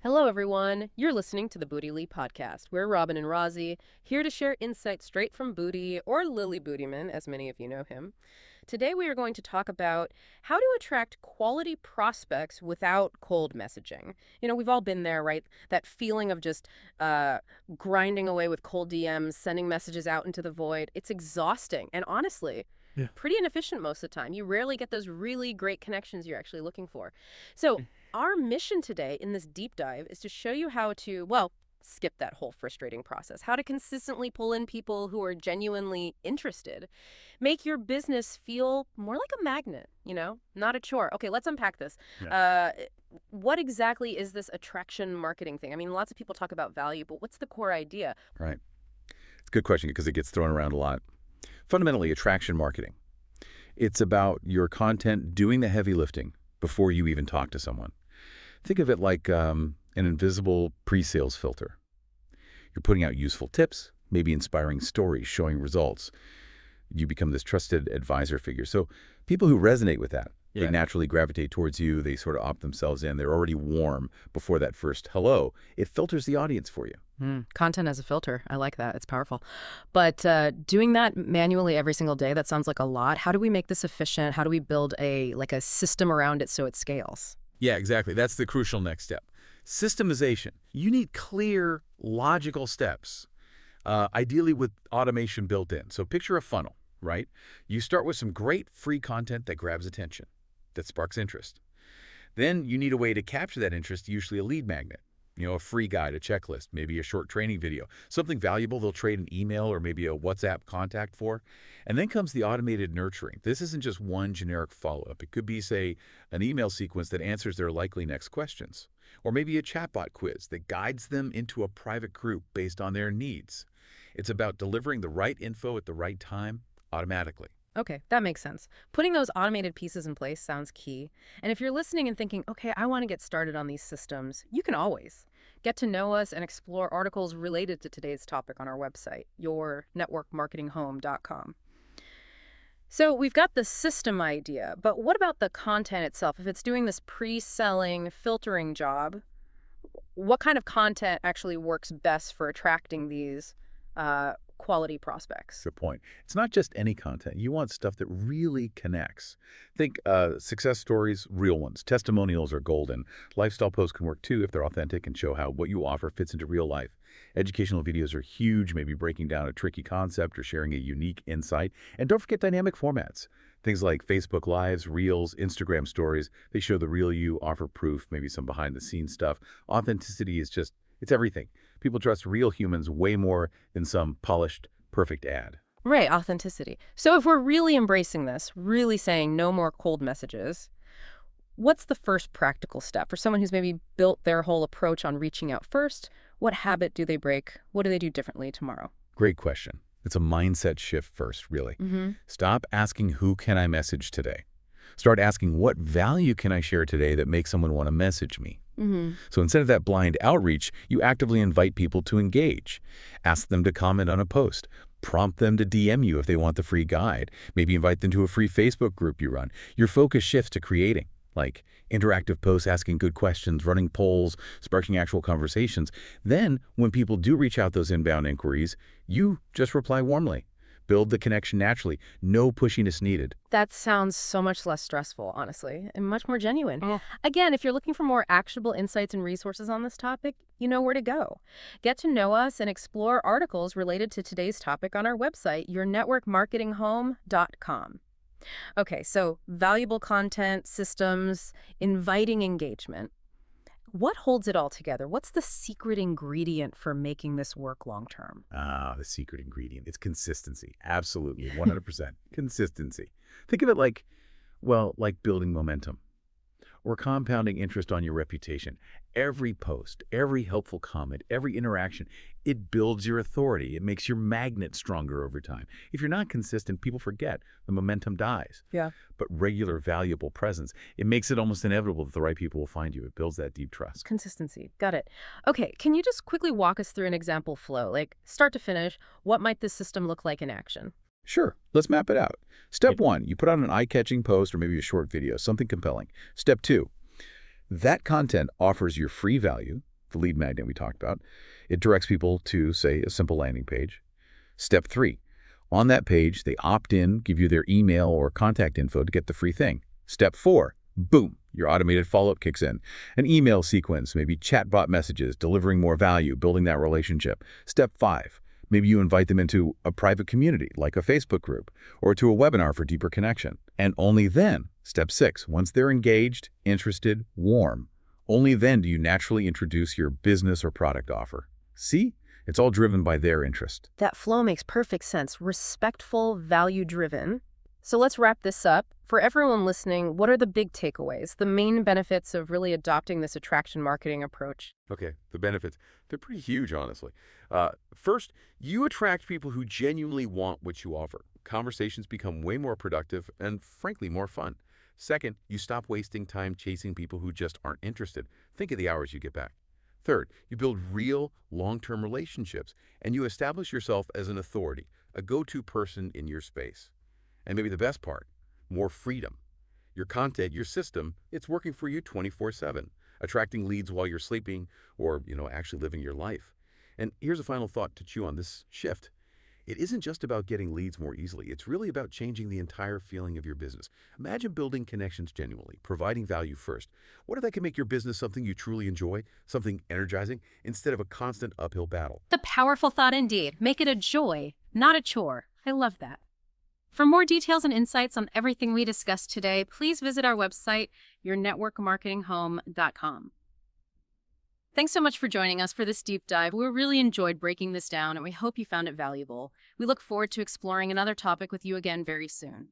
Hello, everyone. You're listening to the Booty Lee podcast. We're Robin and Rozzy, here to share insights straight from Booty, or Lily Bootyman, as many of you know him. Today, we are going to talk about how to attract quality prospects without cold messaging. We've all been there, right? That feeling of just grinding away with cold DMs, sending messages out into the void. It's exhausting. And honestly, Yeah. pretty inefficient most of the time. You rarely get those really great connections you're actually looking for. So, our mission today in this deep dive is to show you how to, well, skip that whole frustrating process, how to consistently pull in people who are genuinely interested, make your business feel more like a magnet, not a chore. Okay, let's unpack this. Yeah. What exactly is this attraction marketing thing? I mean, lots of people talk about value, but what's the core idea? Right. It's a good question because it gets thrown around a lot. Fundamentally, attraction marketing. It's about your content doing the heavy lifting before you even talk to someone. Think of it like an invisible pre-sales filter. You're putting out useful tips, maybe inspiring stories, showing results. You become this trusted advisor figure. So people who resonate with that, they naturally gravitate towards you. They sort of opt themselves in. They're already warm before that first hello. It filters the audience for you. Content as a filter. I like that. It's powerful. But doing that manually every single day, that sounds like a lot. How do we make this efficient? How do we build a system around it so it scales? Yeah, exactly. That's the crucial next step. Systemization. You need clear, logical steps, ideally with automation built in. So picture a funnel, right? You start with some great free content that grabs attention, that sparks interest. Then you need a way to capture that interest, usually a lead magnet. A free guide, a checklist, maybe a short training video, something valuable they'll trade an email or maybe a WhatsApp contact for. And then comes the automated nurturing. This isn't just one generic follow-up. It could be, say, an email sequence that answers their likely next questions, or maybe a chatbot quiz that guides them into a private group based on their needs. It's about delivering the right info at the right time automatically. Okay, that makes sense. Putting those automated pieces in place sounds key. And if you're listening and thinking, okay, I want to get started on these systems, you can always get to know us and explore articles related to today's topic on our website, yournetworkmarketinghome.com. So we've got the system idea, but what about the content itself? If it's doing this pre-selling, filtering job, what kind of content actually works best for attracting these quality prospects? Good point. It's not just any content. You want stuff that really connects. Think success stories, real ones. Testimonials are golden. Lifestyle posts can work too if they're authentic and show how what you offer fits into real life. Educational videos are huge, maybe breaking down a tricky concept or sharing a unique insight. And don't forget dynamic formats. Things like Facebook Lives, Reels, Instagram Stories. They show the real you, offer proof, maybe some behind-the-scenes stuff. Authenticity is just, it's everything. People trust real humans way more than some polished, perfect ad. Right, authenticity. So if we're really embracing this, really saying no more cold messages, what's the first practical step for someone who's maybe built their whole approach on reaching out first? What habit do they break? What do they do differently tomorrow? Great question. It's a mindset shift first, really. Stop asking, who can I message today? Start asking, what value can I share today that makes someone want to message me? So instead of that blind outreach, you actively invite people to engage. Ask them to comment on a post. Prompt them to DM you if they want the free guide. Maybe invite them to a free Facebook group you run. Your focus shifts to creating, like interactive posts asking good questions, running polls, sparking actual conversations. Then, when people do reach out those inbound inquiries, you just reply warmly. Build the connection naturally. No pushiness needed. That sounds so much less stressful, honestly, and much more genuine. Again, if you're looking for more actionable insights and resources on this topic, you know where to go. Get to know us and explore articles related to today's topic on our website, yournetworkmarketinghome.com. Okay, so valuable content, systems, inviting engagement. What holds it all together? What's the secret ingredient for making this work long term? The secret ingredient. It's consistency. Absolutely. 100%. Consistency. Think of it like building momentum or compounding interest on your reputation. Every post, every helpful comment, every interaction, it builds your authority. It makes your magnet stronger over time. If you're not consistent, people forget. The momentum dies. Yeah. But regular, valuable presence, it makes it almost inevitable that the right people will find you. It builds that deep trust. Consistency. Got it. Okay, can you just quickly walk us through an example flow, like start to finish? What might this system look like in action? Sure, let's map it out. Step 1, you put out an eye-catching post or maybe a short video, something compelling. Step 2, that content offers your free value, the lead magnet we talked about. It directs people to, say, a simple landing page. Step 3. On that page, they opt in, give you their email or contact info to get the free thing. Step 4. Boom, your automated follow-up kicks in. An email sequence, maybe chatbot messages, delivering more value, building that relationship. Step 5. Maybe you invite them into a private community, like a Facebook group, or to a webinar for deeper connection. And only then, step 6, once they're engaged, interested, warm, only then do you naturally introduce your business or product offer. See? It's all driven by their interest. That flow makes perfect sense. Respectful, value-driven. So let's wrap this up. For everyone listening, what are the big takeaways, the main benefits of really adopting this attraction marketing approach? Okay, the benefits, they're pretty huge, honestly. First, you attract people who genuinely want what you offer. Conversations become way more productive and, frankly, more fun. Second, you stop wasting time chasing people who just aren't interested. Think of the hours you get back. Third, you build real, long-term relationships, and you establish yourself as an authority, a go-to person in your space. And maybe the best part, more freedom. Your content, your system, it's working for you 24/7, attracting leads while you're sleeping or, actually living your life. And here's a final thought to chew on this shift. It isn't just about getting leads more easily. It's really about changing the entire feeling of your business. Imagine building connections genuinely, providing value first. What if that can make your business something you truly enjoy, something energizing, instead of a constant uphill battle? The powerful thought indeed. Make it a joy, not a chore. I love that. For more details and insights on everything we discussed today, please visit our website, yournetworkmarketinghome.com. Thanks so much for joining us for this deep dive. We really enjoyed breaking this down, and we hope you found it valuable. We look forward to exploring another topic with you again very soon.